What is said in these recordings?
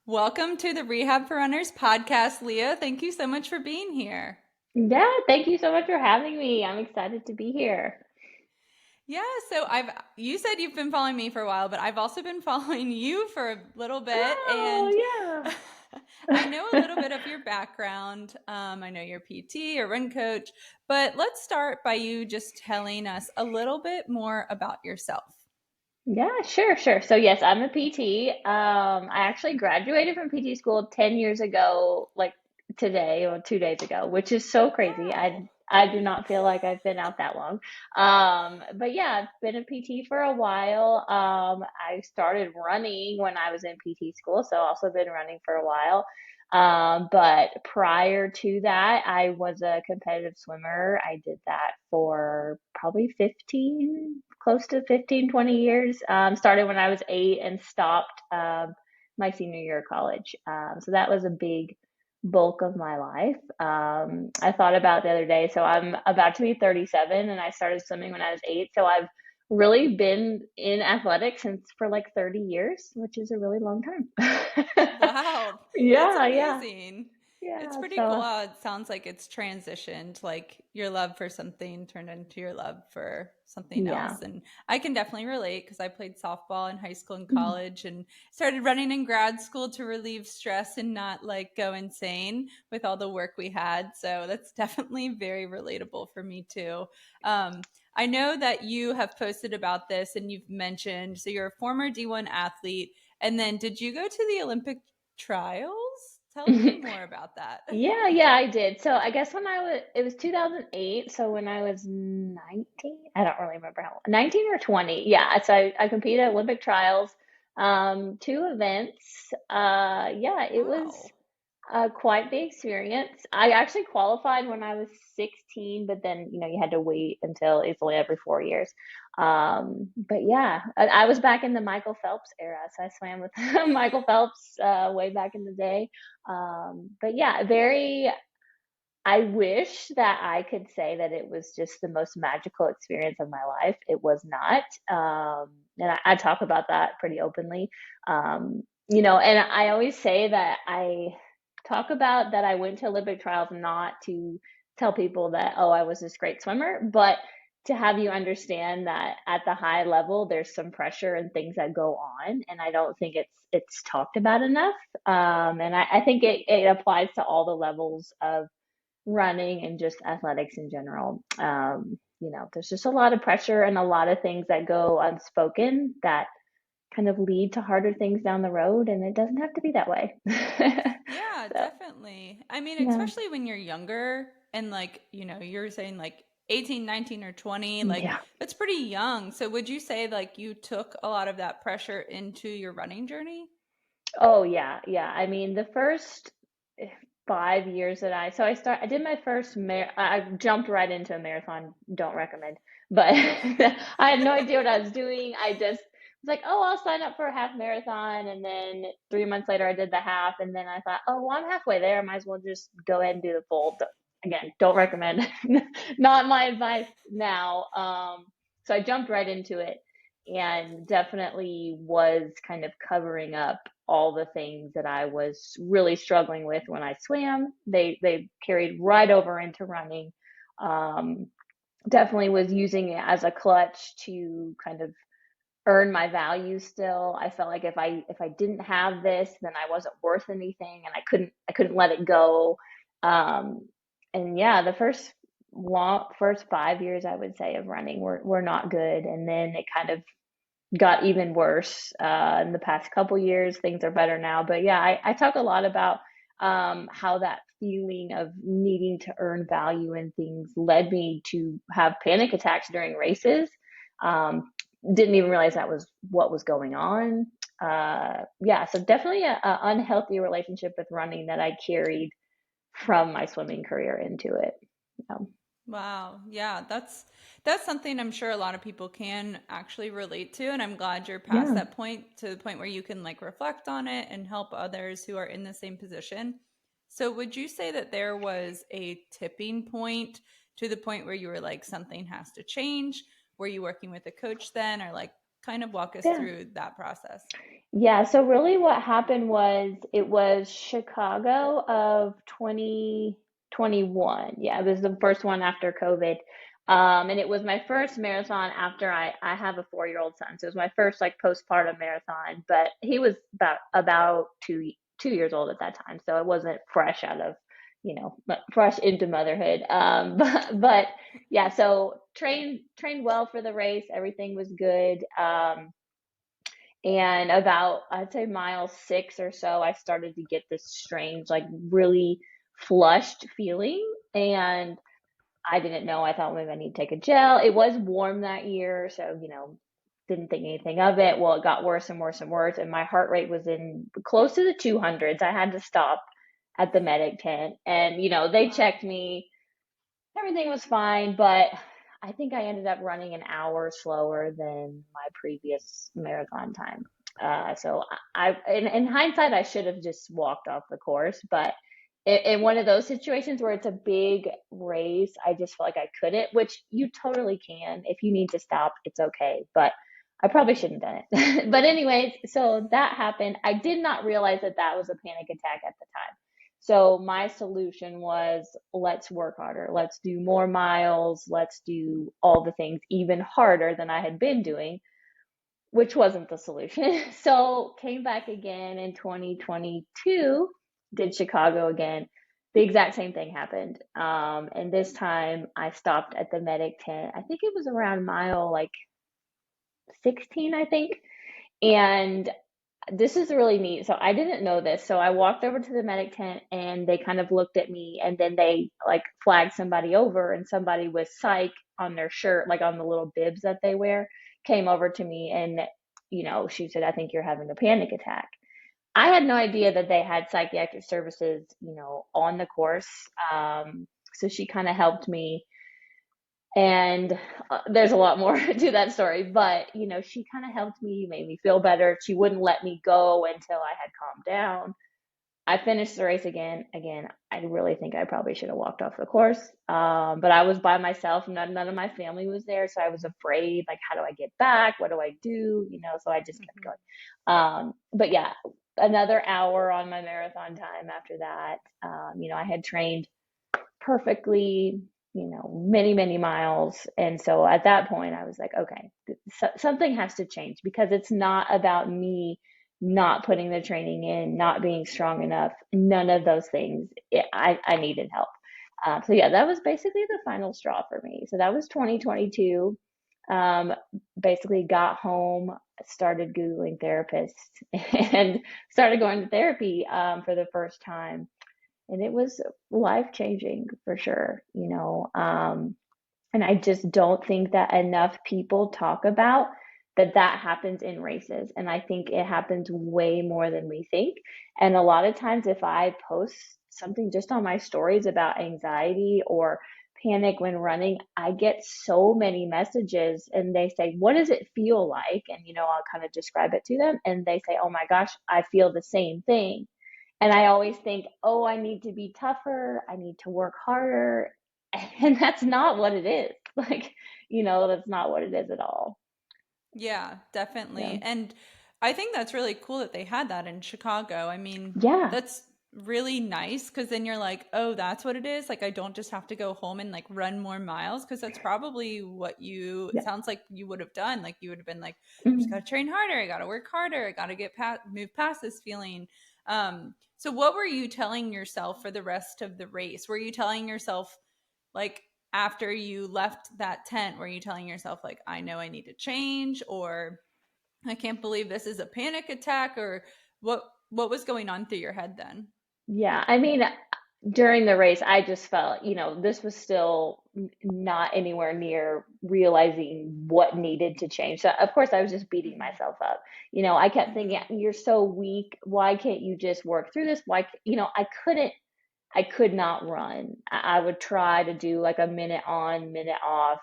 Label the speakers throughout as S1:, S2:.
S1: Welcome to the Rehab for Runners podcast, Leah. Thank you so much for being here.
S2: Yeah, thank you so much for having me. I'm excited to be here.
S1: Yeah, so I've you said you've been following me for a while, but I've also been following you for a little bit, and
S2: Oh,
S1: I know a little
S2: yeah.
S1: bit of your background. I know you're PT or run coach, but let's start by you just telling us a little bit more about yourself.
S2: Yeah, sure. So yes, I'm a PT. I actually graduated from PT school 10 years ago, like today or 2 days ago, which is so crazy. I
S1: Wow.
S2: I do not feel like I've been out that long. But yeah, I've been a PT for a while. I started running when I was in PT school, so also been running for a while. But prior to that, I was a competitive swimmer. I did that for probably 15, close to 15, 20 years. Started when I was 8 and stopped my senior year of college. So that was a big bulk of my life. I thought about the other day, so I'm about to be 37 and I started swimming when I was 8. So I've really been in athletics since for like 30 years, which is a really long time.
S1: Wow, that's
S2: Yeah, yeah,
S1: amazing. It's
S2: yeah.
S1: pretty cool
S2: So,
S1: how it sounds like it's transitioned, like your love for something turned into your love for something
S2: yeah.
S1: else. And I can definitely relate because I played softball in high school and
S2: Mm.
S1: college and started running in grad school to relieve stress and not like go insane with all the work we had. So that's definitely very relatable for me too. I know that you have posted about this and you've mentioned, so you're a former D1 athlete. And then did you go to the Olympic trials? Tell me more about that.
S2: Yeah, I did. So I guess when it was 2008. So when I was 19, I don't really remember how, 19 or 20. Yeah. So I competed at Olympic trials, two events. Yeah, it was
S1: Wow.
S2: quite the experience. I actually qualified when I was 16, but then, you had to wait until it's only every 4 years. But yeah, I was back in the Michael Phelps era, so I swam with Michael Phelps way back in the day. But yeah, I wish that I could say that it was just the most magical experience of my life. It was not. And I talk about that pretty openly. And I always say that I talk about that I went to Olympic trials not to tell people that, oh, I was this great swimmer, but to have you understand that at the high level, there's some pressure and things that go on. And I don't think it's talked about enough. And I think it applies to all the levels of running and just athletics in general. There's just a lot of pressure and a lot of things that go unspoken that kind of lead to harder things down the road, and it doesn't have to be that way.
S1: Yeah,
S2: So,
S1: definitely. I mean,
S2: yeah.
S1: especially when you're younger and like, you're saying like 18, 19, or 20, like
S2: Yeah.
S1: that's pretty young. So would you say like you took a lot of that pressure into your running journey?
S2: Oh, yeah. I mean, the first 5 years that I did my first I jumped right into a marathon. Don't recommend, but I had no idea what I was doing. I just was like, oh, I'll sign up for a half marathon, and then 3 months later, I did the half, and then I thought, oh, well, I'm halfway there. I might as well just go ahead and do the full. Again, don't recommend. Not my advice now. So I jumped right into it and definitely was kind of covering up all the things that I was really struggling with when I swam. They carried right over into running. Um, Definitely was using it as a clutch to kind of earn my value still. I felt like if I didn't have this, then I wasn't worth anything and I couldn't let it go. Um, and yeah, the first 5 years I would say of running were not good. And then it kind of got even worse in the past couple years. Things are better now, but yeah, I talk a lot about how that feeling of needing to earn value in things led me to have panic attacks during races. Um, didn't even realize that was what was going on. Yeah, so definitely a unhealthy relationship with running that I carried from my swimming career into it. Um,
S1: Wow. Yeah, that's something I'm sure a lot of people can actually relate to, and I'm glad you're past
S2: yeah.
S1: that point to the point where you can like reflect on it and help others who are in the same position. So would you say that there was a tipping point to the point where you were like something has to change? Were you working with a coach then or like kind of walk us
S2: Yeah.
S1: through that process?
S2: Yeah, so really what happened was it was Chicago of 2021. Yeah, it was the first one after COVID. And it was my first marathon after I have a 4-year-old son. So it was my first like postpartum marathon, but he was about 2 years old at that time. So it wasn't fresh out of, fresh into motherhood. But yeah, so trained well for the race. Everything was good. And about, I'd say mile 6 or so, I started to get this strange, like really flushed feeling. And I didn't know. I thought maybe I need to take a gel. It was warm that year, so, didn't think anything of it. Well, it got worse and worse and worse. And my heart rate was in close to the 200s. I had to stop at the medic tent. And, they
S1: Wow.
S2: checked me. Everything was fine, but I think I ended up running an hour slower than my previous marathon time. So in hindsight, I should have just walked off the course. But in one of those situations where it's a big race, I just felt like I couldn't, which you totally can. If you need to stop, it's okay. But I probably shouldn't have done it. But anyways, so that happened. I did not realize that that was a panic attack at the time. So my solution was, let's work harder. Let's do more miles. Let's do all the things even harder than I had been doing, which wasn't the solution. So came back again in 2022, did Chicago again. The exact same thing happened. And this time I stopped at the medic tent. I think it was around mile like 16, I think. And this is really neat. So I didn't know this. So I walked over to the medic tent and they kind of looked at me and then they like flagged somebody over and somebody with psych on their shirt, like on the little bibs that they wear, came over to me and, she said, I think you're having a panic attack. I had no idea that they had psychiatric services, on the course. So she kind of helped me and there's a lot more to that story, but she kind of helped me, made me feel better. She wouldn't let me go until I had calmed down. I finished the race again. I really think I probably should have walked off the course, but I was by myself. None of my family was there, so I was afraid, like, how do I get back, what do I do, so I just kept
S1: Mhm.
S2: going. But yeah, another hour on my marathon time after that. I had trained perfectly, many, many miles. And so at that point, I was like, okay, something has to change because it's not about me not putting the training in, not being strong enough, none of those things. I needed help. So yeah, that was basically the final straw for me. So that was 2022. Um, Basically got home, started Googling therapists and started going to therapy for the first time, and it was life changing for sure. And I just don't think that enough people talk about that happens in races, and I think it happens way more than we think. And a lot of times if I post something just on my stories about anxiety or panic when running, I get so many messages and they say, what does it feel like? And I'll kind of describe it to them and they say, oh my gosh, I feel the same thing. And I always think, oh, I need to be tougher. I need to work harder. And that's not what it is. Like, that's not what it is at all.
S1: Yeah,
S2: Yeah.
S1: definitely. And I think that's really cool that they had that in Chicago. I mean,
S2: Yeah.
S1: that's really nice because then you're like, oh, that's what it is. Like, I don't just have to go home and like run more miles because that's probably what it
S2: Yeah.
S1: sounds like you would have done. Like, you would have been like, I just got
S2: Mhm.
S1: to train harder. I got to work harder. I got to move past this feeling. So what were you telling yourself for the rest of the race? Were you telling yourself, like, after you left that tent, were you telling yourself like, I know I need to change, or I can't believe this is a panic attack, or what was going on through your head then?
S2: Yeah. I mean, during the race, I just felt, this was still not anywhere near realizing what needed to change. So, of course, I was just beating
S1: Hmm.
S2: myself up. I kept thinking,
S1: Hmm.
S2: you're so weak. Why can't you just work through this? I could not run. I would try to do like a minute on, minute off,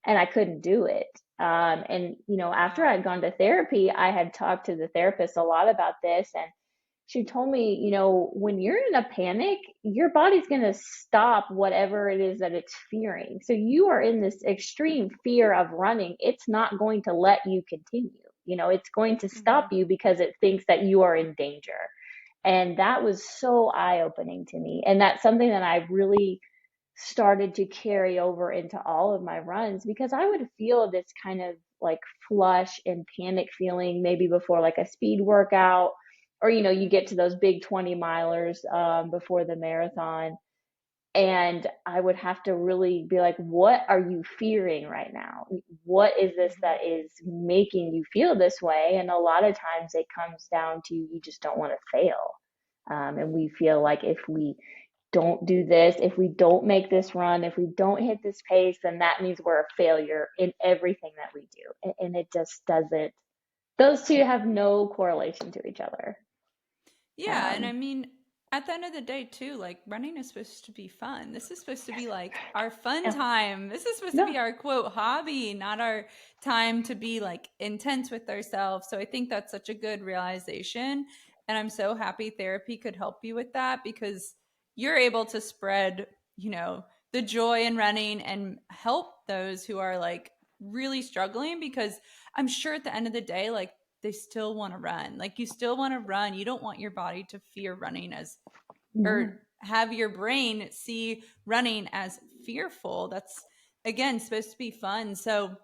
S2: and I couldn't do it. And after
S1: Wow.
S2: I'd gone to therapy, I had talked to the therapist a lot about this, and she told me, when you're in a panic, your body's going to stop whatever it is that it's fearing. So you are in this extreme fear of running. It's not going to let you continue. it's going to stop
S1: Hmm.
S2: you because it thinks that you are in danger. And that was so eye-opening to me. And that's something that I really started to carry over into all of my runs, because I would feel this kind of like flush and panic feeling maybe before like a speed workout, or you get to those big 20 milers before the marathon, and I would have to really be like, what are you fearing right now? What is this
S1: Hmm.
S2: that is making you feel this way? And a lot of times it comes down to you just don't want to fail. And we feel like if we don't do this, if we don't make this run, if we don't hit this pace, then that means we're a failure in everything that we do. And it just doesn't, those two have no correlation to each other.
S1: Yeah, and I
S2: Um,
S1: mean, at the end of the day, too, like running is supposed to be fun. This is supposed to be like our fun
S2: yeah,
S1: time. This is supposed to
S2: yeah.
S1: be our quote hobby, not our time to be like intense with ourselves. So I think that's such a good realization. And I'm so happy therapy could help you with that because you're able to spread, the joy in running and help those who are like really struggling because I'm sure at the end of the day, like they still want to run. Like you still want to run. You don't want your body to fear running as or
S2: No.
S1: have your brain see running as fearful. That's again supposed to be fun. So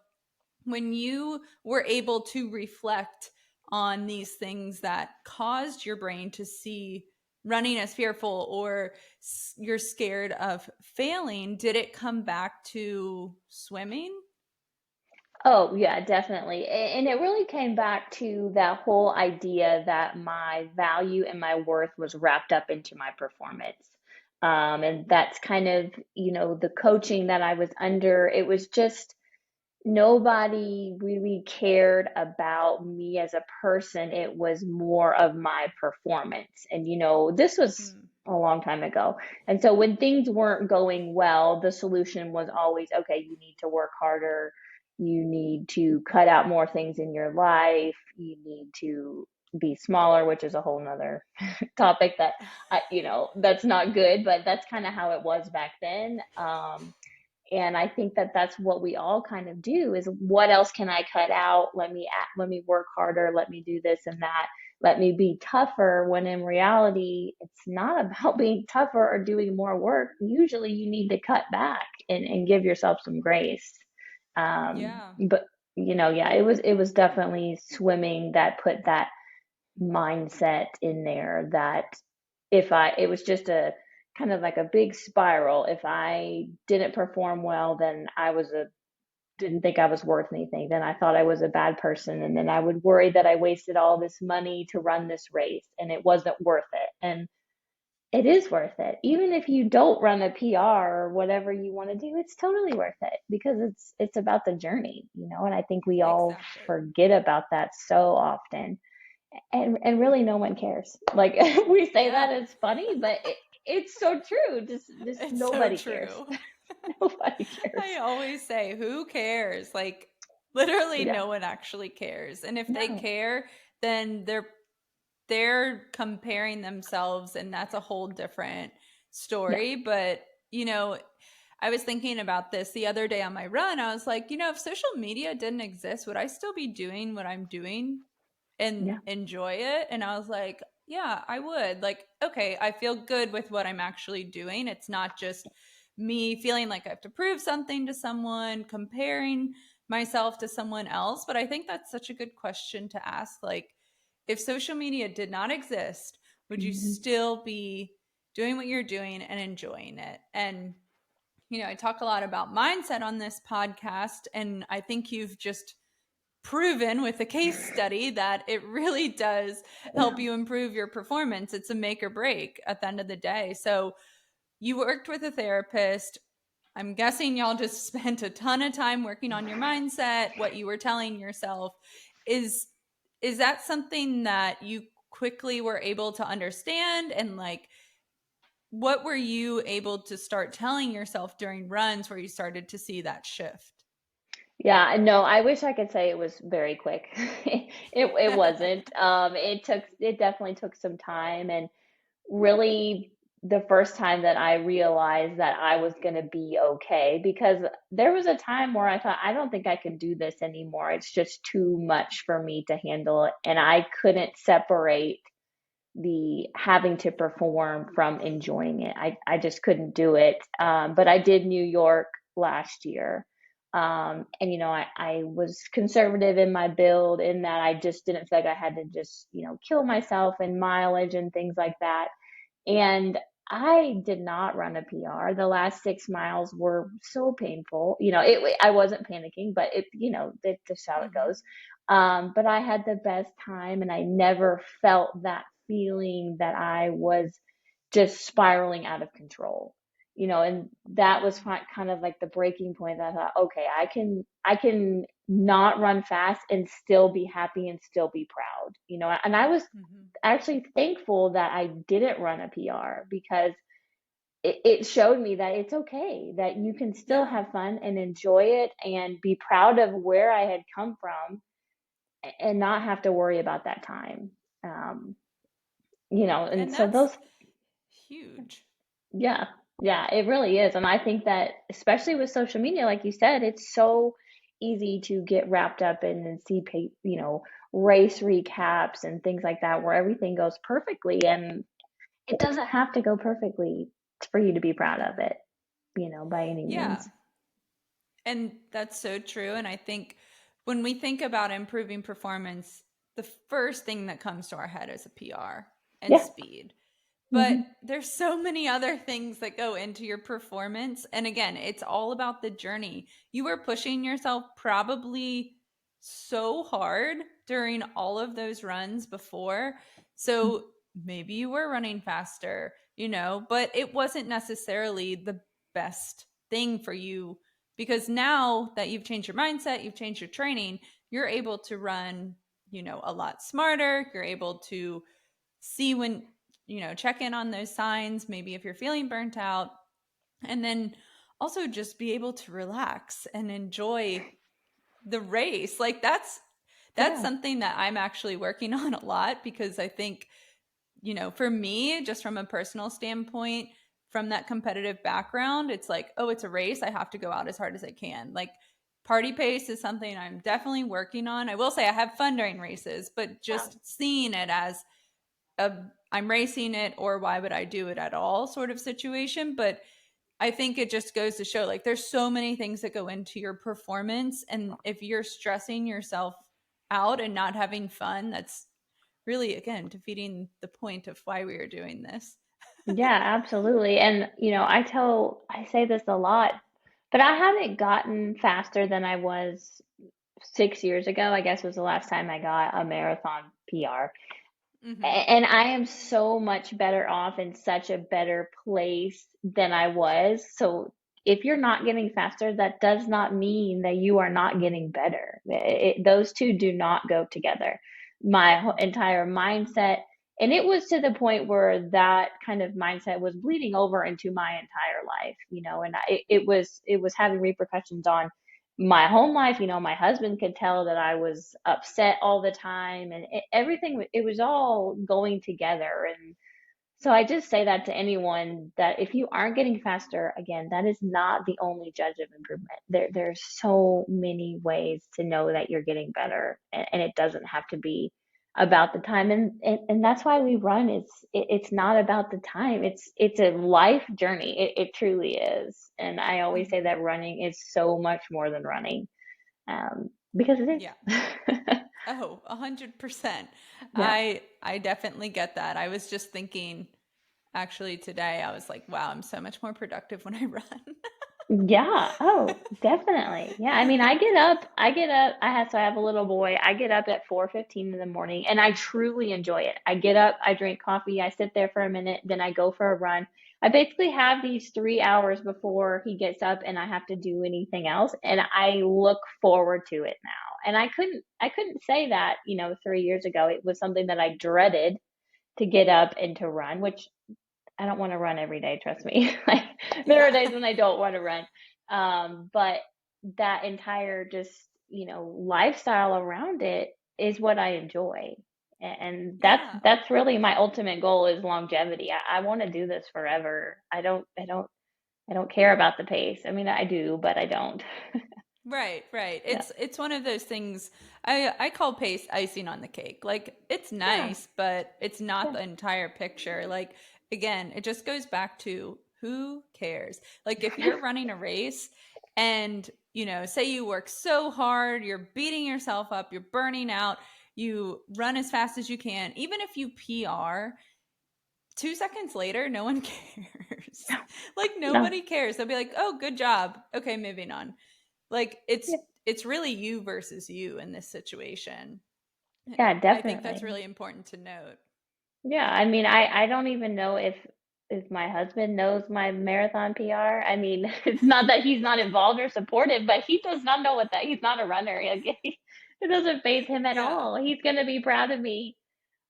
S1: when you were able to reflect on these things that caused your brain to see running as fearful or you're scared of failing, did it come back to swimming?
S2: Oh, yeah, definitely. And it really came back to that whole idea that my value and my worth was wrapped up into my performance. And that's kind of, the coaching that I was under. It was just nobody really cared about me as a person. It was more of my performance. And, this was
S1: Mm,
S2: a long time ago. And so when things weren't going well, the solution was always, okay, you need to work harder. You need to cut out more things in your life. You need to be smaller, which is a whole nother topic that that's not good, but that's kind of how it was back then. And I think that that's what we all kind of do is what else can I cut out? Let me work harder. Let me do this and that. Let me be tougher, when in reality, it's not about being tougher or doing more work. Usually you need to cut back and give yourself some grace.
S1: yeah.
S2: But yeah, it was definitely swimming that put that mindset in there, that if I it was just a kind of like a big spiral. If I didn't perform well, then I was a didn't think I was worth anything. Then I thought I was a bad person, and then I would worry that I wasted all this money to run this race and it wasn't worth it. And it is worth it. Even if you don't run a PR or whatever you want to do, it's totally worth it because it's about the journey, and I think we all
S1: Exactly.
S2: forget about that so often, and really no one cares. Like we say that
S1: Yeah.
S2: it's funny, but it's so true. Just
S1: It's so
S2: nobody cares.
S1: true.
S2: Nobody cares.
S1: I always say, who cares? Like, literally,
S2: Yeah.
S1: no one actually cares. And if they
S2: No.
S1: care, then they're comparing themselves, and that's a whole different
S2: Yeah.
S1: story. But you know, I was thinking about this the other day on my run. I was like, if social media didn't exist, would I still be doing what I'm doing and
S2: Yeah.
S1: enjoy it? And I was like, yeah, I would. Like, okay, I feel good with what I'm actually doing. It's not just me feeling like I have to prove something to someone, comparing myself to someone else. But I think that's such a good question to ask. Like, if social media did not exist, would you
S2: Hmm.
S1: still be doing what you're doing and enjoying it? And I talk a lot about mindset on this podcast, and I think you've just proven with a case study that it really does
S2: Yeah.
S1: help you improve your performance. It's a make or break at the end of the day. So, you worked with a therapist. I'm guessing y'all just spent a ton of time working on your mindset, what you were telling yourself. Is is that something that you quickly were able to understand, and like what were you able to start telling yourself during runs where you started to see that shift?
S2: Yeah, no, I wish I could say it was very quick. It wasn't. It definitely took some time, and really the first time that I realized that I was going to be okay, because there was a time where I thought, I don't think I can do this anymore. It's just too much for me to handle. And I couldn't separate the having to perform from enjoying it. I just couldn't do it. But I did New York last year. And, I was conservative in my build, in that I just didn't feel like I had to just, kill myself in mileage and things like that. And I did not run a PR. The last 6 miles were so painful. I wasn't panicking, but that's just how it
S1: Hmm.
S2: goes. But I had the best time, and I never felt that feeling that I was just spiraling out of control. And that was kind of like the breaking point, that I thought, okay, I can not run fast and still be happy and still be proud. And I was
S1: Hmm.
S2: actually thankful that I didn't run a PR, because it showed me that it's okay, that you can still
S1: Yeah.
S2: have fun and enjoy it and be proud of where I had come from, and not have to worry about that time. Um, and
S1: And
S2: so
S1: that's
S2: those,
S1: huge.
S2: yeah, yeah, it really is. And I think that, especially with social media, like you said, it's so easy to get wrapped up in and see, race recaps and things like that, where everything goes perfectly. And it doesn't have to go perfectly for you to be proud of
S1: Hmm.
S2: it, by any
S1: Yeah.
S2: means.
S1: And that's so true. And I think when we think about improving performance, the first thing that comes to our head is a PR and
S2: Yeah.
S1: speed. But
S2: Hmm.
S1: there's so many other things that go into your performance. And again, it's all about the journey. You were pushing yourself probably so hard during all of those runs before. So maybe you were running faster, but it wasn't necessarily the best thing for you, because now that you've changed your mindset, you've changed your training, you're able to run, a lot smarter. You're able to see when, check in on those signs, maybe if you're feeling burnt out, and then also just be able to relax and enjoy the race. Like that's
S2: Yeah.
S1: something that I'm actually working on a lot, because I think, for me, just from a personal standpoint, from that competitive background, it's like, oh, it's a race. I have to go out as hard as I can. Like, party pace is something I'm definitely working on. I will say I have fun during races, but
S2: Yeah.
S1: just seeing it as a I'm racing it, or why would I do it at all sort of situation. But I think it just goes to show, like, there's so many things that go into your performance. And if you're stressing yourself out and not having fun, that's really, again, defeating the point of why we are doing this.
S2: Yeah, absolutely. And, I say this a lot, but I haven't gotten faster than I was 6 years ago, I guess was the last time I got a marathon PR.
S1: Hmm.
S2: And I am so much better off, in such a better place than I was. So if you're not getting faster, that does not mean that you are not getting better. Those two do not go together. My entire mindset, and it was to the point where that kind of mindset was bleeding over into my entire life, and it was having repercussions on my home life. My husband could tell that I was upset all the time, and everything, it was all going together. And so I just say that to anyone, that if you aren't getting faster, again, that is not the only judge of improvement. There's so many ways to know that you're getting better, and it doesn't have to be about the time. And that's why we run. It's not about the time. It's a life journey. It truly is. And I always say
S1: Hmm.
S2: that running is so much more than running, because it
S1: Yeah.
S2: is.
S1: Oh, 100%.
S2: Yeah.
S1: I definitely get that. I was just thinking, actually, today, I was like, wow, I'm so much more productive when I run.
S2: Yeah. Oh, definitely. Yeah. I mean, I have a little boy. I get up at 4:15 in the morning, and I truly enjoy it. I get up, I drink coffee, I sit there for a minute, then I go for a run. I basically have these 3 hours before he gets up and I have to do anything else. And I look forward to it now. And I couldn't say that, 3 years ago. It was something that I dreaded, to get up and to run, which I don't want to run every day, trust me. Like, there are
S1: Yeah.
S2: days when I don't want to run. But that entire just, lifestyle around it is what I enjoy. And
S1: Yeah.
S2: that's really my ultimate goal is longevity. I want to do this forever. I don't care about the pace. I mean, I do, but I don't.
S1: Right, right.
S2: Yeah.
S1: It's one of those things I call paste icing on the cake. Like it's
S2: Yeah.
S1: nice, but it's not
S2: Yeah.
S1: the entire picture. Like again, it just goes back to who cares? Like if you're running a race and, say you work so hard, you're beating yourself up, you're burning out, you run as fast as you can, even if you PR, 2 seconds later, no one cares. Like
S2: No.
S1: nobody cares. They'll be like, "Oh, good job. Okay, moving on." Like
S2: Yeah.
S1: it's really you versus you in this situation. And
S2: Yeah,
S1: I think that's
S2: definitely.
S1: really important to note.
S2: Yeah, I mean, I don't even know if my husband knows my marathon PR. I mean, it's not that he's not involved or supportive, but he does not know what that he's not a runner. Like, it doesn't faze him at
S1: Yeah.
S2: all. He's gonna be proud of me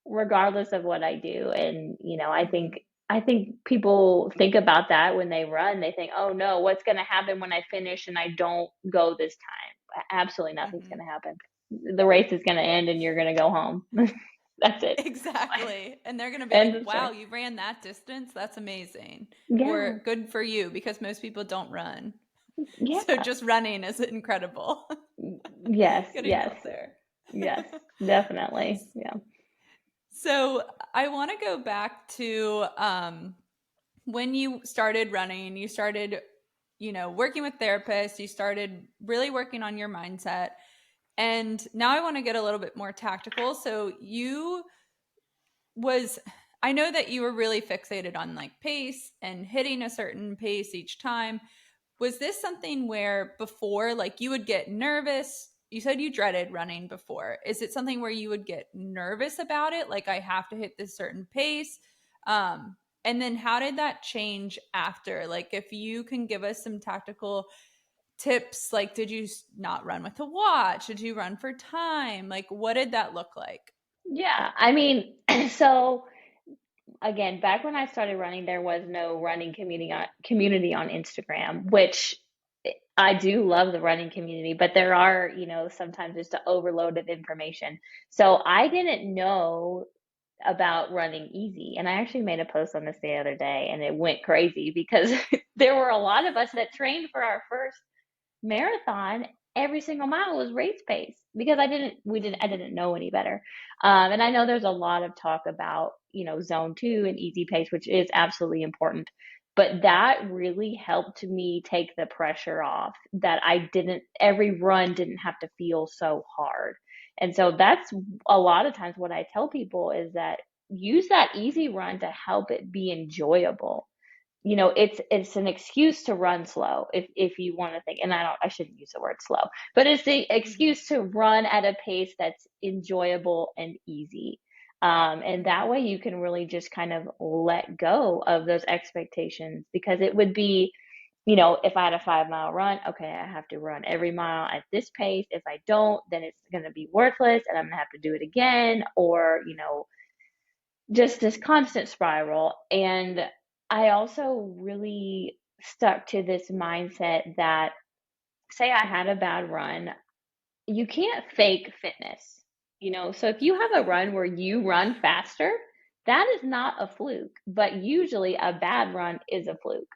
S2: regardless of what I do. And,
S1: Mhm.
S2: I think people think about that when they run. They think, "Oh no, what's going to happen when I finish and I don't go this time?" Absolutely nothing's going
S1: Mhm.
S2: to happen. The race is going to end and you're going to go home. That's it.
S1: Exactly. And they're going to be
S2: End
S1: like,
S2: of
S1: "Wow,
S2: story.
S1: you ran that distance? That's amazing."
S2: Yeah.
S1: Or "Good for you," because most people don't run. So
S2: Yeah.
S1: just running is incredible.
S2: Yes,
S1: Getting
S2: yes.
S1: out there.
S2: Yes. Definitely. Yeah.
S1: So I want to go back to when you started running, you started, working with therapists, you started really working on your mindset. And now I want to get a little bit more tactical. So was I know that you were really fixated on like pace and hitting a certain pace each time. Was this something where before, like you would get nervous? You said you dreaded running before. Is it something where you would get nervous about it? Like, I have to hit this certain pace? And then how did that change after? Like, if you can give us some tactical tips, like, did you not run with a watch? Did you run for time? Like, what did that look like?
S2: Yeah. I mean, so again, back when I started running, there was no running community on Instagram, which I do love the running community, but there are, sometimes just an overload of information. So I didn't know about running easy. And I actually made a post on this the other day and it went crazy because there were a lot of us that trained for our first marathon. Every single mile was race pace because I
S1: Mhm.
S2: didn't know any better. And I know there's a lot of talk about, zone two and easy pace, which is absolutely important. But that really helped me take the pressure off that every run didn't have to feel so hard. And so that's a lot of times what I tell people is that use that easy run to help it be enjoyable. It's an excuse to run slow if you want to think, and I shouldn't use the word slow, but it's the
S1: Mhm.
S2: excuse to run at a pace that's enjoyable and easy. And that
S1: Mhm.
S2: way you can really just kind of let go of those expectations because it would be, if I had a 5 mile run, okay, I have to run every mile at this pace. If I don't, then it's going to be worthless and I'm going to have to do it again, or, just this constant spiral. And I also really stuck to this mindset that, say I had a bad run, you can't fake fitness. So if you have a run where you run faster, that is not a fluke, but usually a bad run is a fluke.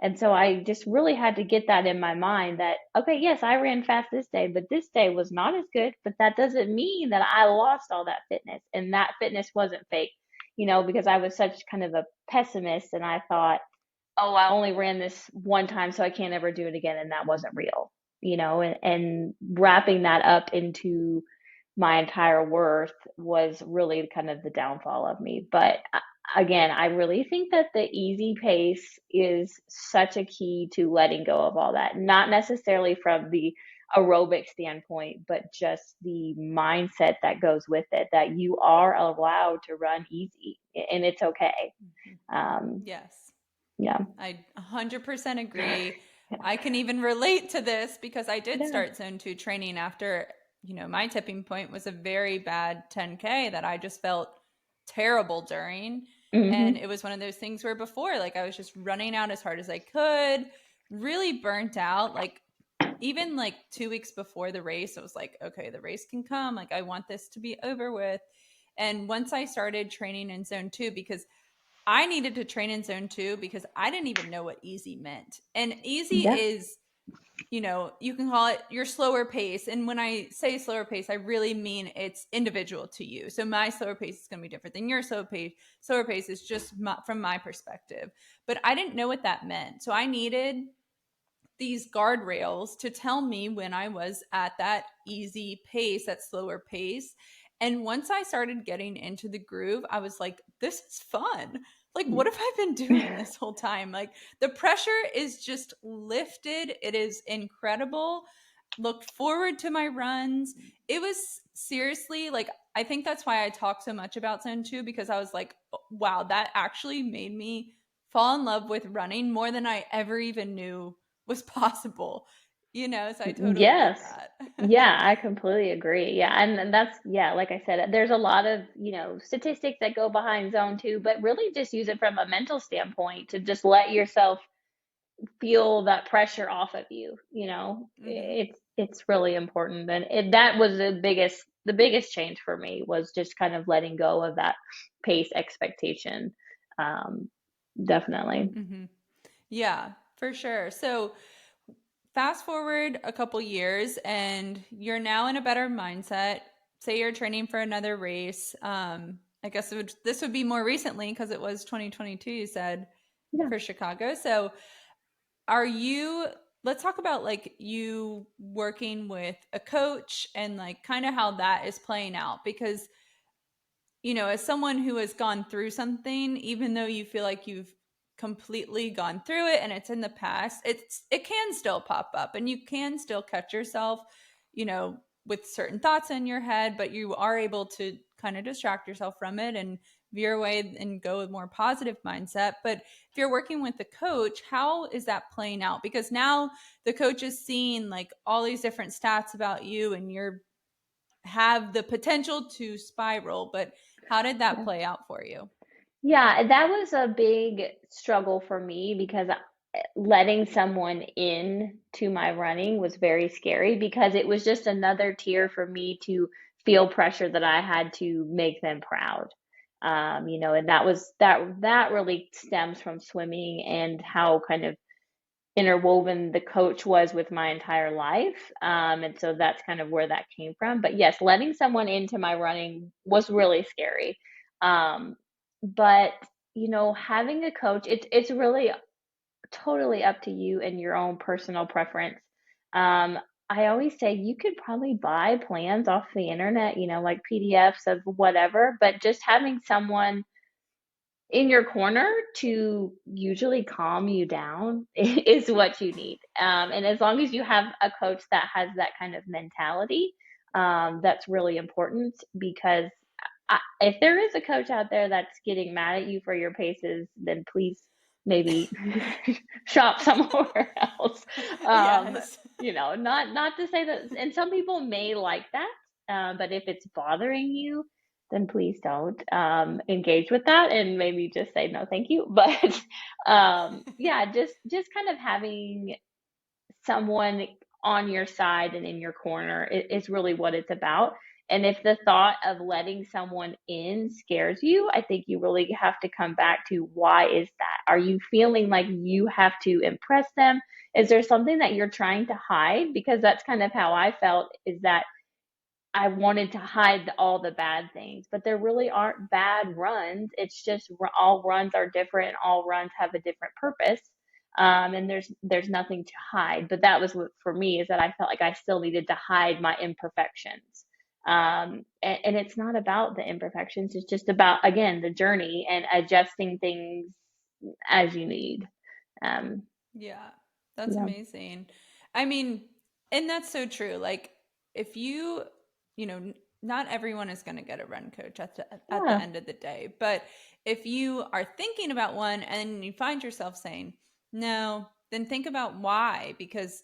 S2: And so I just really had to get that in my mind that, okay, yes, I ran fast this day, but this day was not as good, but that doesn't mean that I lost all that fitness and that fitness wasn't fake, because I was such kind of a pessimist and I thought, oh, I only ran this one time, so I can't ever do it again. And that wasn't real, and wrapping that up into my entire worth was really kind of the downfall of me. But again, I really think that the easy pace is such a key to letting go of all that, not necessarily from the aerobic standpoint, but just the mindset that goes with it that you are allowed to run easy and it's okay.
S1: Mhm.
S2: Um,
S1: Yes.
S2: yeah.
S1: I 100% agree. I can even relate to this because I did
S2: Yeah.
S1: start zone 2 training after, my tipping point was a very bad 10K that I just felt terrible during. And
S2: Hmm.
S1: it was one of those things where before, like, I was just running out as hard as I could, really burnt out. Like, even like 2 weeks before the race, I was like, okay, the race can come. Like, I want this to be over with. And once I started training in zone 2, because I needed to train in zone 2 because I didn't even know what easy meant. And easy
S2: Yeah.
S1: is, you can call it your slower pace. And when I say slower pace, I really mean it's individual to you. So my slower pace is going to be different than your slower pace. Slower pace is just from my perspective. But I didn't know what that meant. So I needed these guardrails to tell me when I was at that easy pace, that slower pace. And once I started getting into the groove, I was like, this is fun. Like, what have I been doing this whole time? Like, the pressure is just lifted. It is incredible. Looked forward to my runs. It was seriously like, I think that's why I talk so much about Zone 2, because I was like, wow, that actually made me fall in love with running more than I ever even knew was possible, so I totally get
S2: Yes.
S1: that.
S2: Yeah, I completely agree. Yeah, and that's, yeah, like I said, there's a lot of, statistics that go behind zone two, but really just use it from a mental standpoint to just let yourself feel that pressure off of you,
S1: Hmm.
S2: it's really important. And that was the biggest change for me, was just kind of letting go of that pace expectation. Um, definitely.
S1: Hmm. Yeah, for sure. So fast forward a couple years and you're now in a better mindset. Say you're training for another race. I guess this would be more recently because it was 2022, you said,
S2: Yeah.
S1: for Chicago. So are you, let's talk about like you working with a coach and like kind of how that is playing out, because as someone who has gone through something, even though you feel like you've completely gone through it and it's in the past, it can still pop up and you can still catch yourself, with certain thoughts in your head, but you are able to kind of distract yourself from it and veer away and go with more positive mindset. But if you're working with a coach, how is that playing out? Because now the coach is seeing like all these different stats about you and you're have the potential to spiral, but how did that
S2: Yeah.
S1: play out for you?
S2: Yeah, that was a big struggle for me because letting someone in to my running was very scary, because it was just another tier for me to feel pressure that I had to make them proud. And that really stems from swimming and how kind of interwoven the coach was with my entire life. And so that's kind of where that came from. But yes, letting someone into my running was really scary. Um, but having a coach, it's really totally up to you and your own personal preference. Um, I always say you could probably buy plans off the internet, like PDFs of whatever, but just having someone in your corner to usually calm you down is what you need. And as long as you have a coach that has that kind of mentality, that's really important, because if there is a coach out there that's getting mad at you for your paces, then please maybe shop somewhere else.
S1: Yes.
S2: Not to say that, and some people may like that, but if it's bothering you, then please don't engage with that, and maybe just say no, thank you. But yeah, just kind of having someone on your side and in your corner is really what it's about. And if the thought of letting someone in scares you, I think you really have to come back to, why is that? Are you feeling like you have to impress them? Is there something that you're trying to hide? Because that's kind of how I felt, is that I wanted to hide all the bad things, but there really aren't bad runs. It's just all runs are different. All runs have a different purpose, and there's nothing to hide. But that was what for me, is that I felt like I still needed to hide my imperfections. And it's not about the imperfections. It's just about, again, the journey and adjusting things as you need. Um,
S1: Yeah, that's
S2: yeah,
S1: amazing. I mean, and that's so true. Like, if not everyone is going to get a run coach at the
S2: yeah,
S1: end of the day, but if you are thinking about one and you find yourself saying no, then think about why. Because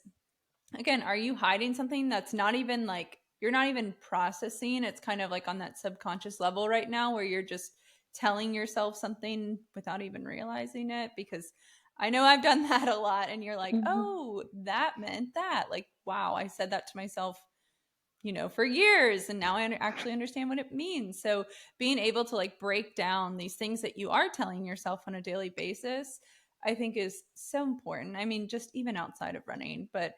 S1: again, are you hiding something that's not even like you're not even processing? It's kind of like on that subconscious level right now where you're just telling yourself something without even realizing it. Because I know I've done that a lot, and you're like,
S2: hmm
S1: oh, that meant that. Like, wow, I said that to myself for years, and now I actually understand what it means. So being able to like break down these things that you are telling yourself on a daily basis, I think is so important. I mean, just even outside of running, but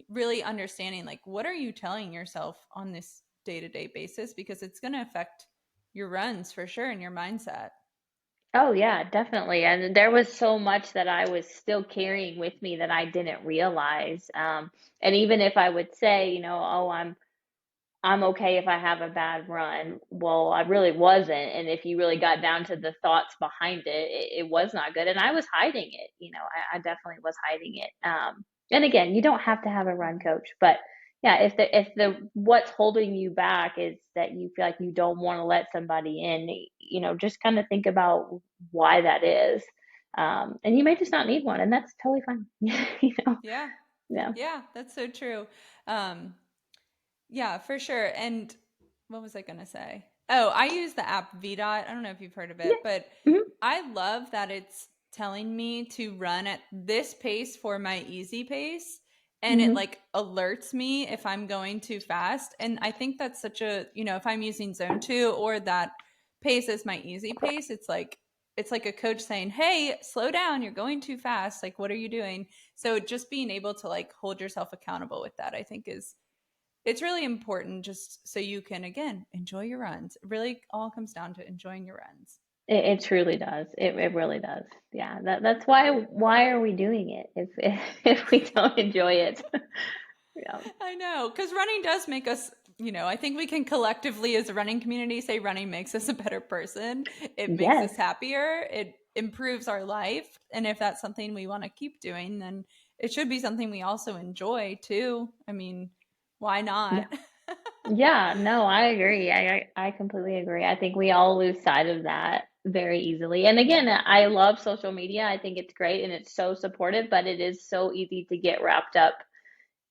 S1: really understanding like what are you telling yourself on this day-to-day basis, because it's going to affect your runs for sure and your mindset.
S2: Oh yeah, definitely. And there was so much that I was still carrying with me that I didn't realize. And even if I would say, oh, I'm okay if I have a bad run. Well, I really wasn't. And if you really got down to the thoughts behind it was not good. And I was hiding it. I definitely was hiding it. And again, you don't have to have a run
S1: Mhm.
S2: coach, but yeah, if the what's holding you back is that you feel like you don't want to let somebody in, just kind of think about why that is. And you may just not need one, and that's totally fine. You know,
S1: Yeah.
S2: yeah.
S1: Yeah, that's so true. um Yeah, for sure. And what was I going to say? Oh, I use the app VDOT. I don't know if you've heard of
S2: Yeah.
S1: it, but
S2: Mhm.
S1: I love that it's telling me to run at this pace for my easy pace. And it
S2: Mhm.
S1: like alerts me if I'm going too fast. And I think that's such a, if I'm using zone two or that pace as my easy pace, it's like a coach saying, "Hey, slow down, you're going too fast. Like, what are you doing?" So just being able to like hold yourself accountable with that, I think is it's really important, just so you can again enjoy your runs. It really all comes down to enjoying your runs.
S2: It truly does. It really does. Yeah, that's why are we doing it if we don't enjoy it? Yeah.
S1: I know, because running does make us, I think we can collectively as a running community say running makes us a better person. It makes
S2: Yes.
S1: us happier. It improves our life. And if that's something we want to keep doing, then it should be something we also enjoy too. I mean, why
S2: Yeah.
S1: not?
S2: Yeah, no, I agree. I completely agree. I think we all lose sight of that very easily. And again, I love social media. I think it's great and it's so supportive, but it is so easy to get wrapped up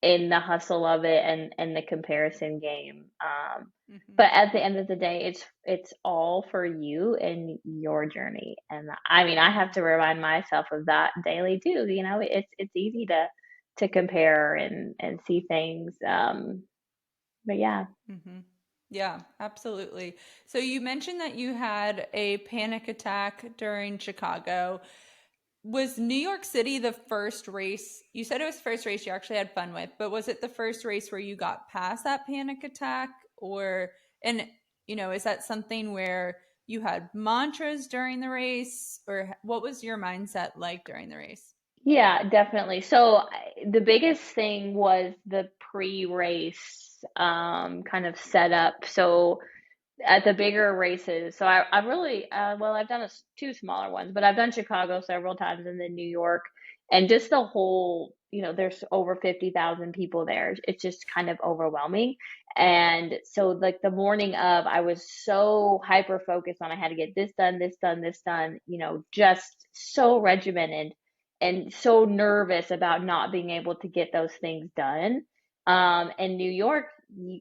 S2: in the hustle of it and the comparison game.
S1: Hmm.
S2: But at the end of the day, it's all for you and your journey. And I mean, I have
S1: Hmm.
S2: to remind myself of that daily too. It's easy to compare and see things. But yeah.
S1: Hmm. Yeah, absolutely. So you mentioned that you had a panic attack during Chicago. Was New York City the first race? You said it was the first race you actually had fun with, but was it the first race where you got past that panic attack? Or, and, is that something where you had mantras during the race? Or what was your mindset like during the race?
S2: Yeah, definitely. So the biggest thing was the pre-race kind of setup. So at the bigger races. So I've really, well, I've done two smaller ones, but I've done Chicago several times and then New York. And just the whole, there's over 50,000 people there. It's just kind of overwhelming. And so, like, the morning of, I was so hyper focused on I had to get this done, this done, this done, just so regimented and so nervous about not being able to get those things done. And New York,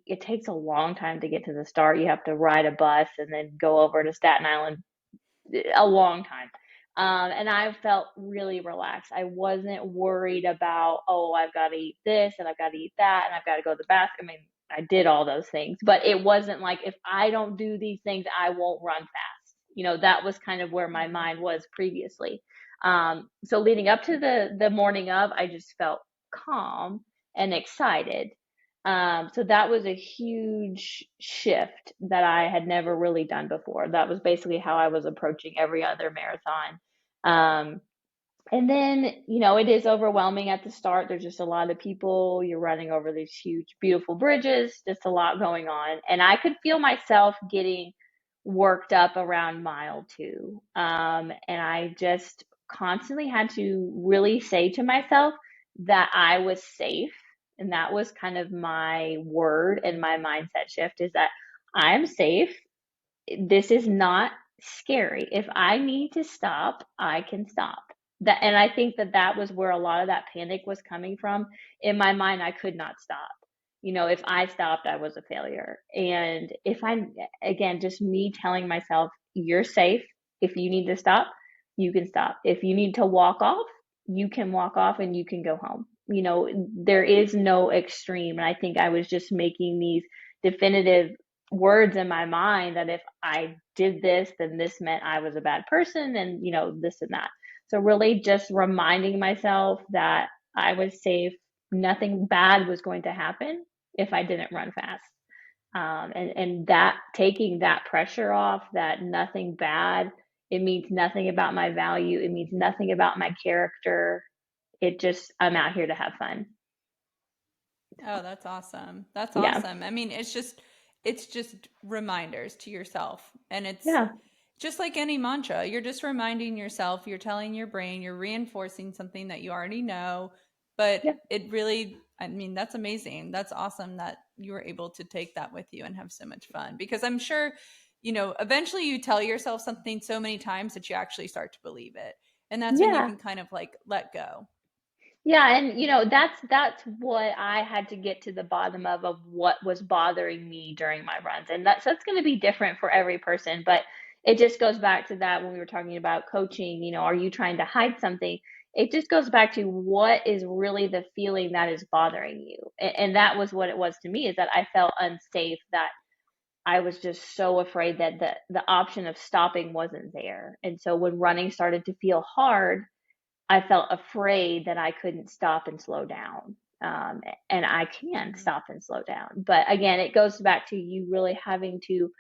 S2: it takes a long time to get to the start. You have to ride a bus and then go over to Staten Island, a long time. And I felt really relaxed. I wasn't worried about, oh, I've got to eat this and I've got to eat that and I've got to go to the bathroom. I mean, I did all those things, but it wasn't like if I don't do these things, I won't run fast. That was kind of where my
S1: Hmm.
S2: mind was previously. So leading up to the morning of, I just felt calm and excited. So that was a huge shift that I had never really done before. That was basically how I was approaching every other marathon. Um, and then, it is overwhelming at the start. There's just a lot of people. You're running over these huge, beautiful bridges, just a lot going on. And I could feel myself getting worked up around mile two. And I just constantly had to really say to myself that I was safe. And that was kind of my word and my mindset shift is that I'm safe. This is not scary. If I need to stop, I can stop. And I think that was where a lot of that panic was coming from. In my mind, I could not stop. If I stopped, I was a failure. And if I, again, just me telling myself, you're safe. If you need to stop, you can stop. If you need to walk off, you can walk off and you can go home. there is no extreme. And I think I was just making these definitive words in my mind that if I did this, then this meant I was a bad person and, this and that. So really just reminding myself that I was safe. Nothing bad was going to happen if I didn't run fast. And that taking that pressure off, that nothing bad, it means nothing about my value. It means nothing about my character. I'm out here to have fun.
S1: Oh, that's awesome. That's
S2: Yeah.
S1: awesome. I mean, it's just reminders to yourself. And it's
S2: Yeah.
S1: just like any mantra. You're just reminding yourself, you're telling your brain, you're reinforcing something that you already know, but
S2: Yeah.
S1: it really, I mean, that's amazing. That's awesome that you were able to take that with you and have so much fun because I'm sure, eventually you tell yourself something so many times that you actually start to believe it. And that's when you
S2: Yeah.
S1: can kind of like let go.
S2: Yeah, and that's what I had to get to the bottom of what was bothering me during my runs. And that's going to be different for every person, but it just goes back to that when we were talking about coaching, are you trying to hide something? It just goes back to what is really the feeling that is bothering you. And that was what it was to me, is that I felt unsafe, that I was just so afraid that the option of stopping wasn't there. And so when running started to feel hard, I felt afraid that I couldn't stop and slow down. And I can
S1: Mhm.
S2: stop and slow down. But again, it goes back to you really having to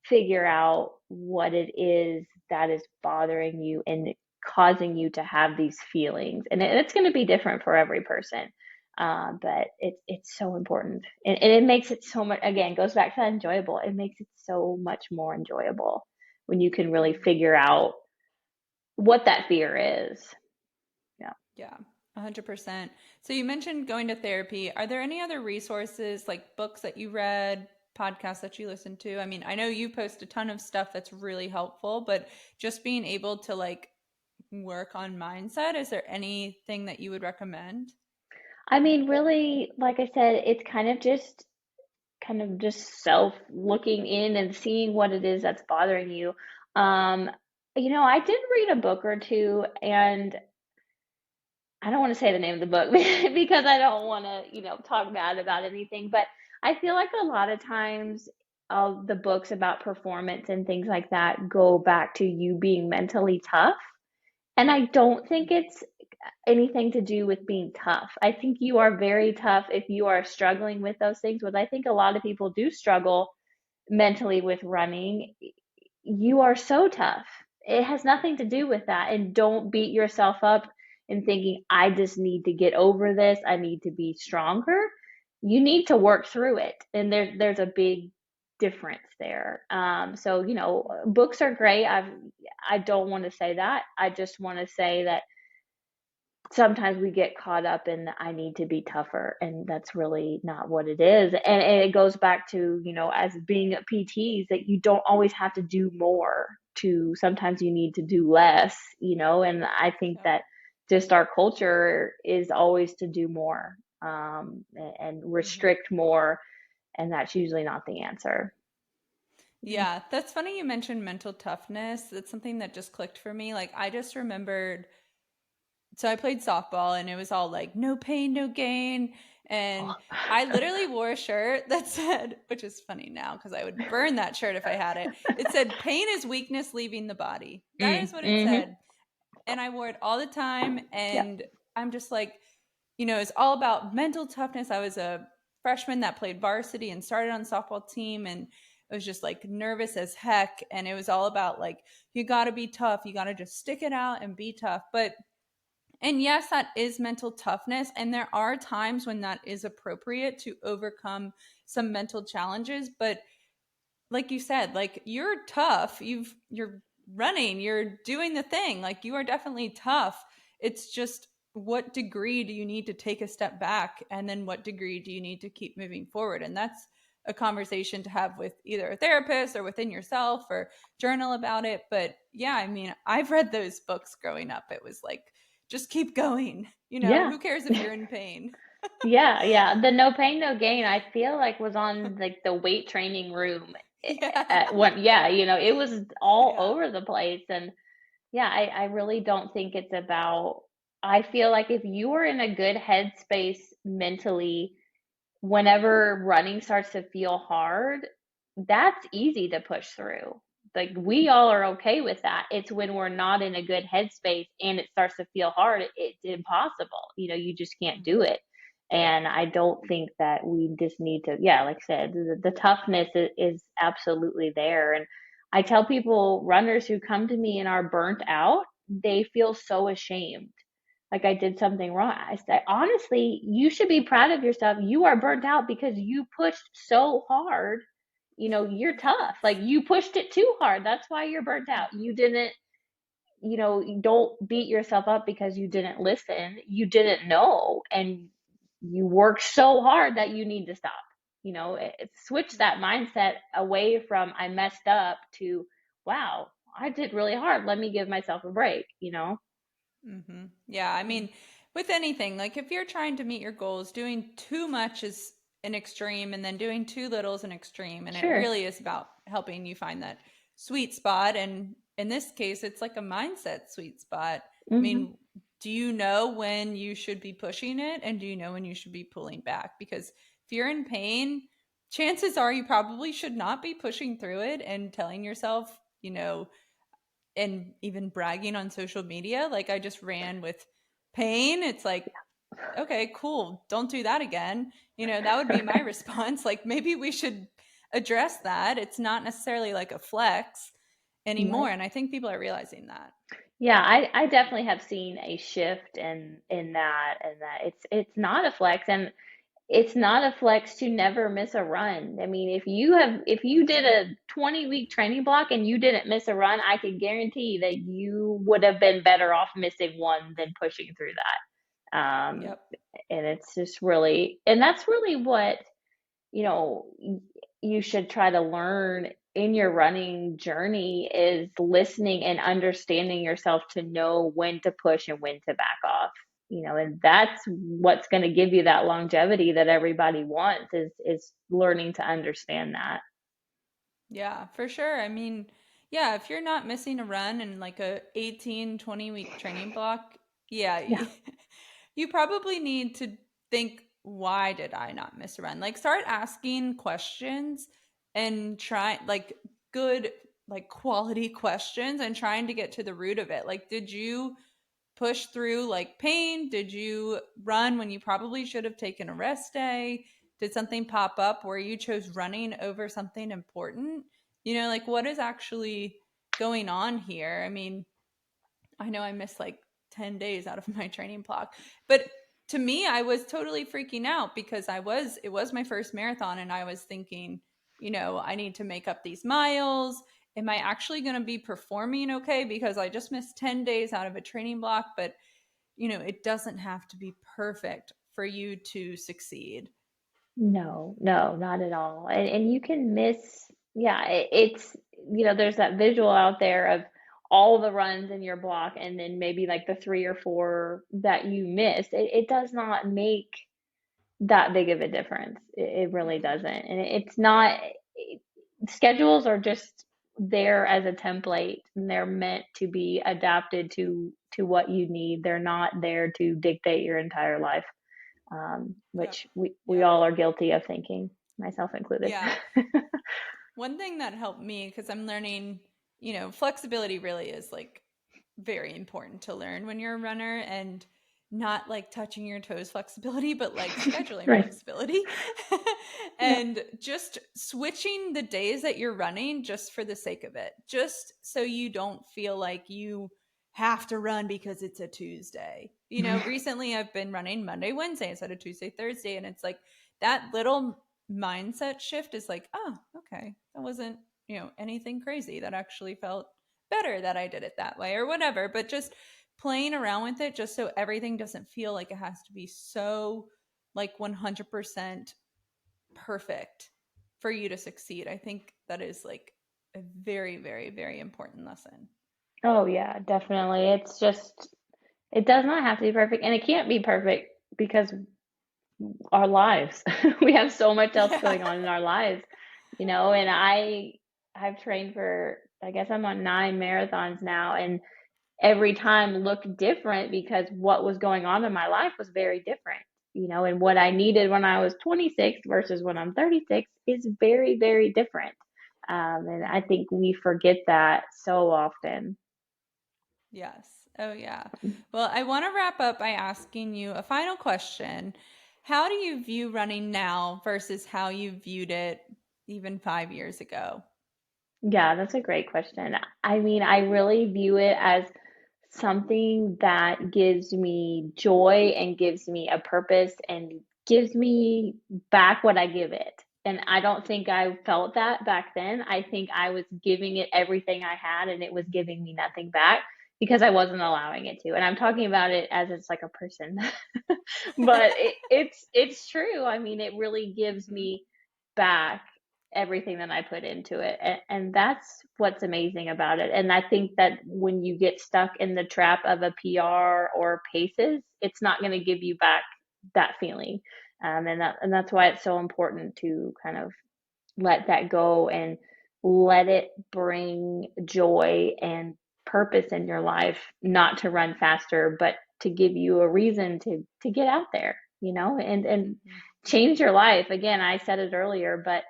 S2: figure out what it is that is bothering you and causing you to have these feelings. And it's going to be different for every person. But it's so important. And it makes it so much, again, goes back to that enjoyable. It makes it so much more enjoyable when you can really
S1: Mhm.
S2: figure out what that fear is. Yeah.
S1: Yeah, 100%. So you mentioned going to therapy. Are there any other resources like books that you read, podcasts that you listen to? I mean, I know you post a ton of stuff that's really helpful, but just being able to like work on mindset, is there anything that you would recommend?
S2: I mean, really, like I said, it's kind of just self looking in and seeing what it is that's bothering you. Um, I did read a book or two, and I don't want to say the name of the book because I don't want to, talk bad about anything, but I feel like a lot of times the books about performance and things like that go back to you being mentally tough. And I don't think it's anything to do with being tough. I think you are very tough if you are struggling with those things, but I think a lot of people do struggle mentally with running. You are so tough. It has nothing to do with that. And don't beat yourself up and thinking, I just need to get over this. I need to be stronger. You need to work through it. And there's a big difference there. So, books are great. I don't want to say that. I just want to say that sometimes we get caught up in I need to be tougher, and that's really not what it is. And it goes back to, as being a PTs, that you don't always have to do more, to sometimes you need to do less, and I think
S1: Yeah.
S2: that just our culture is always to do more, and
S1: Mhm.
S2: restrict more, and that's usually not the answer.
S1: Yeah, that's funny you mentioned mental toughness. That's something that just clicked for me. Like I just remembered, so I played softball and it was all like no pain, no gain. And I literally wore a shirt that said, which is funny now because I would burn that shirt if I had it. It said, pain is weakness leaving the body. That is what it
S2: Mm-hmm.
S1: said. And I wore it all the time.
S2: Yep.
S1: And I'm just like, it's all about mental toughness. I was a freshman that played varsity and started on the softball team. And I was just like nervous as heck. And it was all about like, you got to be tough. You got to just stick it out and be tough. And yes, that is mental toughness. And there are times when that is appropriate to overcome some mental challenges. But like you said, like you're tough. You're running, you're doing the thing. Like you are definitely tough. It's just what degree do you need to take a step back? And then what degree do you need to keep moving forward? And that's a conversation to have with either a therapist or within yourself or journal about it. But yeah, I mean, I've read those books growing up. It was like, just keep going.
S2: Yeah.
S1: Who cares if you're in pain?
S2: Yeah, yeah. The no pain, no gain, I feel like was on like the weight training room
S1: Yeah.
S2: at one, yeah, it was all
S1: Yeah.
S2: over the place. And yeah, I really don't think it's about I feel like if you are in a good headspace mentally, whenever running starts to feel hard, that's easy to push through. Like we all are okay with that. It's when we're not in a good headspace and it starts to feel hard, it's impossible. You just can't do
S1: Mhm.
S2: it. And I don't think that we just need to, yeah, like I said, the toughness is absolutely there. And I tell people, runners who come to me and are burnt out, they feel so ashamed like I did something wrong. I said, honestly, you should be proud of yourself. You are burnt out because you pushed so hard. You're tough. Like
S1: Yes.
S2: you pushed it too hard. That's why you're burnt out.
S1: Mhm.
S2: You didn't, you don't beat yourself up because you didn't listen. You didn't know. And you worked so hard that you need to stop. Switch that
S1: Yeah.
S2: mindset away from I messed up to, wow, I did really hard. Let me give myself a break.
S1: Yeah, I
S2: Yeah.
S1: mean, with anything, like if you're trying to meet your goals, doing too much is an extreme, and then doing too little is an extreme. And it
S2: Sure.
S1: really is about helping you find that sweet spot. And in this case, it's like a mindset sweet spot. I
S2: Hmm.
S1: mean, do you know when you should be pushing it? And do you know when you should be pulling back? Because if you're in pain, chances are you probably should not be pushing through it and telling yourself, and even bragging on social media. Like I just ran with pain. It's like, okay, cool. Don't do that again. That would be my response. Like maybe we should address that. It's not necessarily like a flex anymore.
S2: Right.
S1: And I think people are realizing that.
S2: Yeah, I definitely have seen a shift in that and that it's not a flex and it's not a flex to never miss a run. I mean, if you did
S1: Hmm.
S2: a 20-week training block and you didn't miss a run, I can guarantee that you would have been better off missing one than pushing through that.
S1: Yep.
S2: And it's just really, and that's really what you know, you should try to learn in your running journey is listening and understanding yourself to know when to push and when to back off. And that's what's going to give you that longevity that everybody wants is learning to understand that.
S1: Yeah, for sure. I mean, yeah, if you're not missing a run in like a 18-20 week training block, yeah,
S2: Yeah.
S1: you probably need to think, why did I not miss a run? Like start asking questions and try like good like quality questions and trying to get to the root of it. Like did you push through like pain? Did you run when you probably should have taken a rest day? Did something pop up where you chose running over something important? Like what is actually going on here? I mean, I know I missed like 10 days out of my training block, but to me, I was totally freaking out because it was my first marathon and I was thinking, I need to make up these miles. Am I actually going to be performing okay? Because I just missed 10 days out of a training block, but it doesn't have to be perfect for you to succeed.
S2: No, no, not at all. And you can miss, yeah, there's that visual out there of all the runs in your block and then maybe like the three or four that you missed. It does not make that big of a difference. It really
S1: Mm-mm.
S2: doesn't. And it's not, schedules are just there as a template and they're meant to be adapted to what you need. They're not there to dictate your entire life,
S1: Yep.
S2: which we
S1: Yep.
S2: all are guilty of thinking, myself included.
S1: Yeah. One thing that helped me, because I'm learning, flexibility really is like very important to learn when you're a runner, and not like touching your toes flexibility, but like scheduling
S2: Right.
S1: flexibility.
S2: Yeah.
S1: And just switching the days that you're running just for the sake of it, just so you don't feel like you have to run because it's a Tuesday. Recently I've been running Monday, Wednesday instead of Tuesday, Thursday. And it's like that little mindset shift is like, oh, okay, that wasn't, anything crazy. That actually felt better that I did it that way or whatever. But just playing around with it just so everything doesn't feel like it has to be so like 100% perfect for you to succeed. I think that is like a very, very, very important lesson.
S2: Oh yeah, definitely. It's just it does not have to be perfect and it can't be perfect because our lives. We have so much else
S1: Yeah.
S2: going on in our lives, and I've trained for I guess I'm on 9 marathons now and every time looked different because what was going on in my life was very different, and what I needed when I was 26 versus when I'm 36 is very, very different. And I think we forget that so often.
S1: Yes. Oh, yeah. Well, I want to wrap up by asking you a final question. How do you view running now versus how you viewed it even 5 years ago?
S2: Yeah, that's a great question. I mean, I really view it as something that gives me joy and gives me a purpose and gives me back what I give it. And I don't think I felt that back then. I think I was giving it everything I had and it was giving me nothing back because I wasn't allowing it to. And I'm talking about it as it's like a person. But it's true. I mean, it really gives
S1: Mhm.
S2: me back everything that I put into it. And that's what's amazing about it. And I think that when you get stuck in the trap of a PR or paces, it's not going to give you back that feeling. And that's why it's so important to kind of let that go and let it bring joy and purpose in your life, not to run faster, but to give you a reason to get out there, and
S1: Mhm.
S2: change your life. Again, I said it earlier, but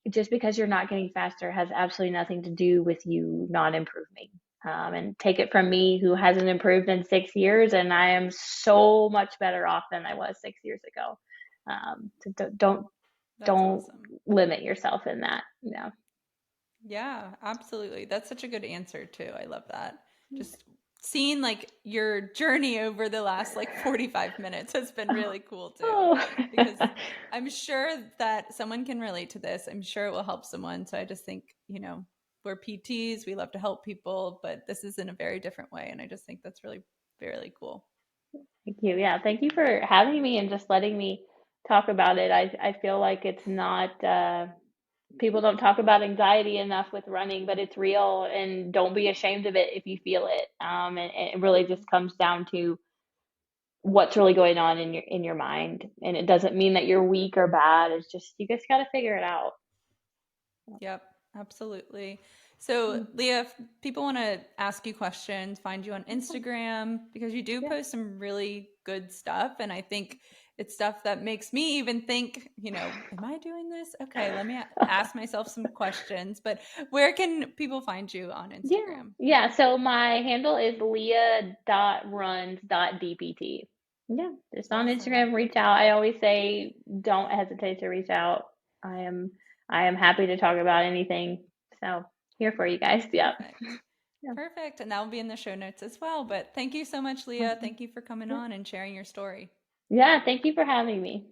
S2: just because you're not getting faster has absolutely nothing to do with you not improving. And take it from me, who hasn't improved in 6 years, and I am so much better off than I was 6 years ago. So
S1: That's
S2: don't
S1: awesome.
S2: limit yourself in that. Yeah.
S1: Yeah, absolutely. That's such a good answer too. I love that. Just seeing like your journey over the last like 45 minutes has been
S2: Oh,
S1: really cool too.
S2: oh.
S1: Because I'm sure that someone can relate to this. I'm sure it will help someone. So I just think, we're PTs, we love to help people, but this is in a very different way. And I just think that's really, really cool.
S2: Thank you. Yeah, thank you for having me and just letting me talk about it. I feel like it's not people don't talk about anxiety enough with running, but it's real, and don't be ashamed of it if you feel it. And it really just
S1: Mhm.
S2: comes down to what's really going on in your mind, and it doesn't mean that you're weak or bad. It's just you just got to figure it out.
S1: Yep, absolutely. So, Leah, if people want to ask you questions, find you on Instagram because you do
S2: Yeah.
S1: post some really good stuff. And I think it's stuff that makes me even think, am I doing this? Okay, let me ask myself some questions. But where can people find you on
S2: Yeah.
S1: Instagram?
S2: Yeah. So my handle is leah.runs.dpt. Yeah. Just on
S1: Awesome.
S2: Instagram, reach out. I always say don't hesitate to reach out. I am I am happy to talk about anything. So here for you guys. Yep.
S1: Perfect.
S2: Yeah.
S1: Perfect. And that will be in the show notes as well. But thank you so much, Leah.
S2: Awesome.
S1: Thank you for coming
S2: Yeah.
S1: on and sharing your story.
S2: Yeah. Thank you for having me.